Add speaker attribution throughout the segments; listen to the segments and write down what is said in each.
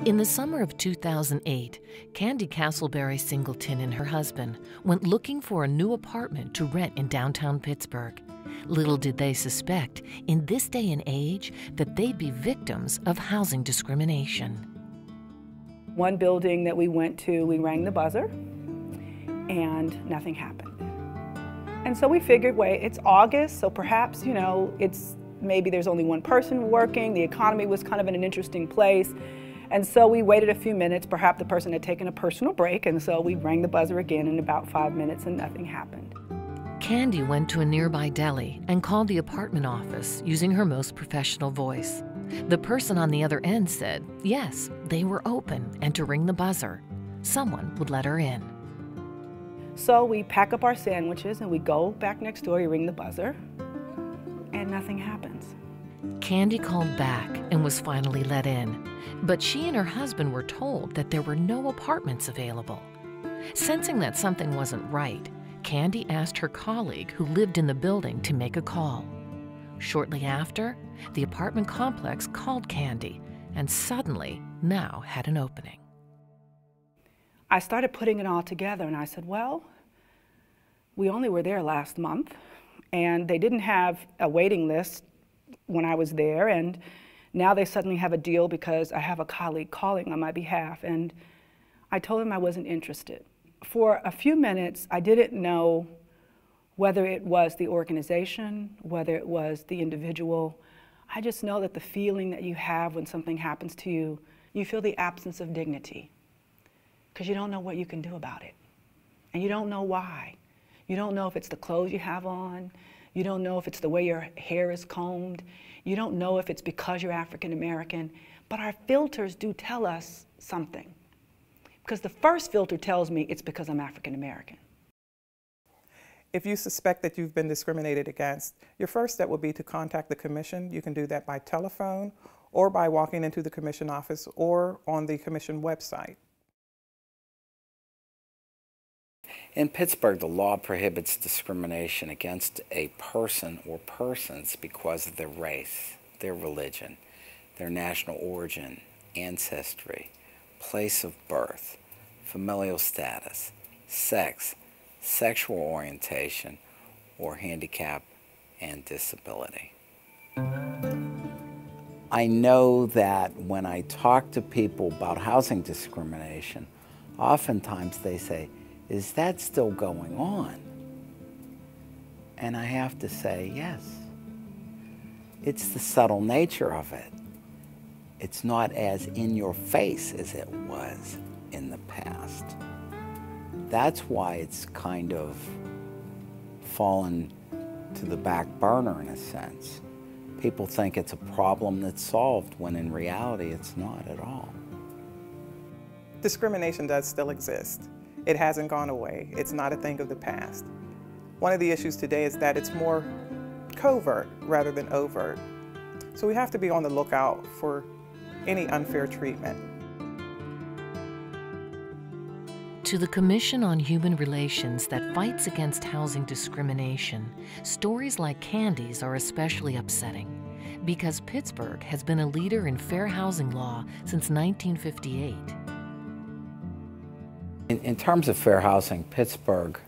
Speaker 1: In the summer of 2008, Candy Castleberry Singleton and her husband went looking for a new apartment to rent in downtown Pittsburgh. Little did they suspect, in this day and age, that they'd be victims of housing discrimination.
Speaker 2: One building that we went to, we rang the buzzer, and nothing happened. And so we figured, wait, it's August, so perhaps, maybe there's only one person working, the economy was kind of in an interesting place. And so we waited a few minutes, perhaps the person had taken a personal break, and so we rang the buzzer again in about 5 minutes and nothing happened.
Speaker 1: Candy went to a nearby deli and called the apartment office using her most professional voice. The person on the other end said, yes, they were open and to ring the buzzer. Someone would let her in.
Speaker 2: So we pack up our sandwiches and we go back next door, we ring the buzzer, and nothing happens.
Speaker 1: Candy called back and was finally let in, but she and her husband were told that there were no apartments available. Sensing that something wasn't right, Candy asked her colleague who lived in the building to make a call. Shortly after, the apartment complex called Candy and suddenly now had an opening.
Speaker 2: I started putting it all together and I said, well, we only were there last month and they didn't have a waiting list when I was there, and now they suddenly have a deal because I have a colleague calling on my behalf, and I told him I wasn't interested. For a few minutes, I didn't know whether it was the organization, whether it was the individual. I just know that the feeling that you have when something happens to you, you feel the absence of dignity because you don't know what you can do about it, and you don't know why. You don't know if it's the clothes you have on. You don't know if it's the way your hair is combed. You don't know if it's because you're African American. But our filters do tell us something. Because the first filter tells me it's because I'm African American.
Speaker 3: If you suspect that you've been discriminated against, your first step will be to contact the commission. You can do that by telephone or by walking into the commission office or on the commission website.
Speaker 4: In Pittsburgh, the law prohibits discrimination against a person or persons because of their race, their religion, their national origin, ancestry, place of birth, familial status, sex, sexual orientation, or handicap and disability. I know that when I talk to people about housing discrimination, oftentimes they say, is that still going on? And I have to say, yes. It's the subtle nature of it. It's not as in your face as it was in the past. That's why it's kind of fallen to the back burner in a sense. People think it's a problem that's solved when in reality it's not at all.
Speaker 3: Discrimination does still exist. It hasn't gone away. It's not a thing of the past. One of the issues today is that it's more covert rather than overt. So we have to be on the lookout for any unfair treatment.
Speaker 1: To the Commission on Human Relations that fights against housing discrimination, stories like Candy's are especially upsetting because Pittsburgh has been a leader in fair housing law since 1958.
Speaker 4: In terms of fair housing, Pittsburgh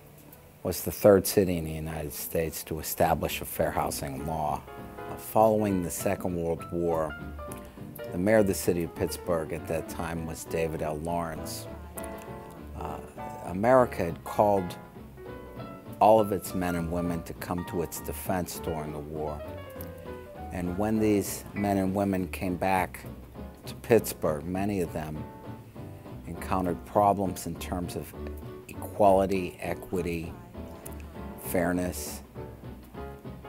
Speaker 4: was the third city in the United States to establish a fair housing law. Following the Second World War, the mayor of the city of Pittsburgh at that time was David L. Lawrence. America had called all of its men and women to come to its defense during the war. And when these men and women came back to Pittsburgh, many of them encountered problems in terms of equality, equity, fairness.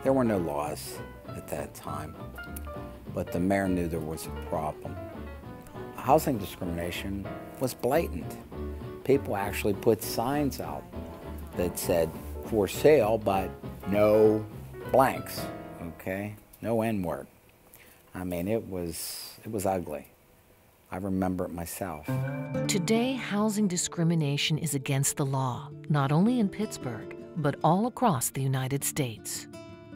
Speaker 4: There were no laws at that time, but the mayor knew there was a problem. Housing discrimination was blatant. People actually put signs out that said, for sale, but no blanks, okay? No N-word. I mean, it was ugly. I remember it myself.
Speaker 1: Today, housing discrimination is against the law, not only in Pittsburgh, but all across the United States.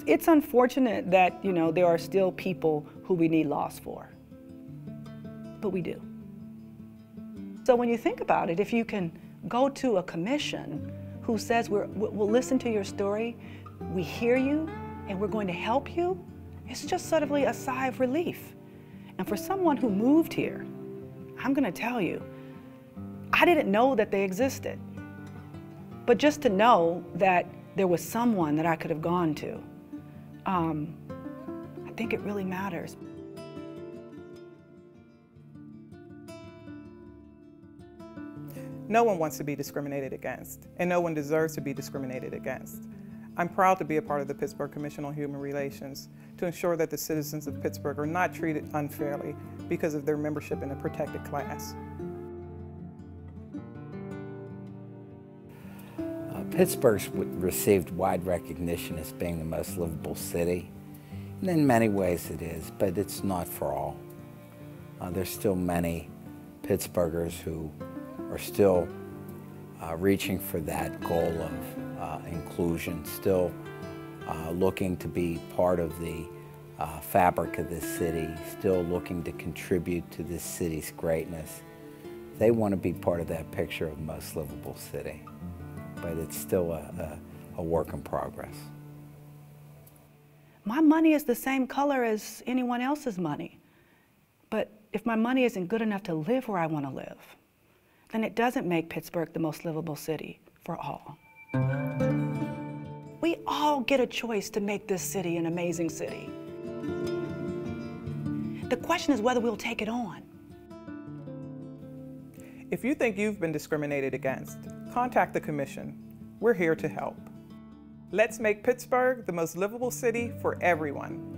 Speaker 2: It's unfortunate that, there are still people who we need laws for. But we do. So when you think about it, if you can go to a commission who says we'll listen to your story, we hear you, and we're going to help you, it's just sort of a sigh of relief. And for someone who moved here, I'm going to tell you, I didn't know that they existed. But just to know that there was someone that I could have gone to, I think it really matters.
Speaker 3: No one wants to be discriminated against, and no one deserves to be discriminated against. I'm proud to be a part of the Pittsburgh Commission on Human Relations to ensure that the citizens of Pittsburgh are not treated unfairly because of their membership in a protected class.
Speaker 4: Pittsburgh's received wide recognition as being the most livable city, and in many ways it is, but it's not for all. There's still many Pittsburghers who are still reaching for that goal of inclusion, still looking to be part of the fabric of this city, still looking to contribute to this city's greatness. They want to be part of that picture of most livable city, but it's still a work in progress.
Speaker 2: My money is the same color as anyone else's money, but if my money isn't good enough to live where I want to live, then it doesn't make Pittsburgh the most livable city for all. We all get a choice to make this city an amazing city. The question is whether we'll take it on.
Speaker 3: If you think you've been discriminated against, contact the Commission. We're here to help. Let's make Pittsburgh the most livable city for everyone.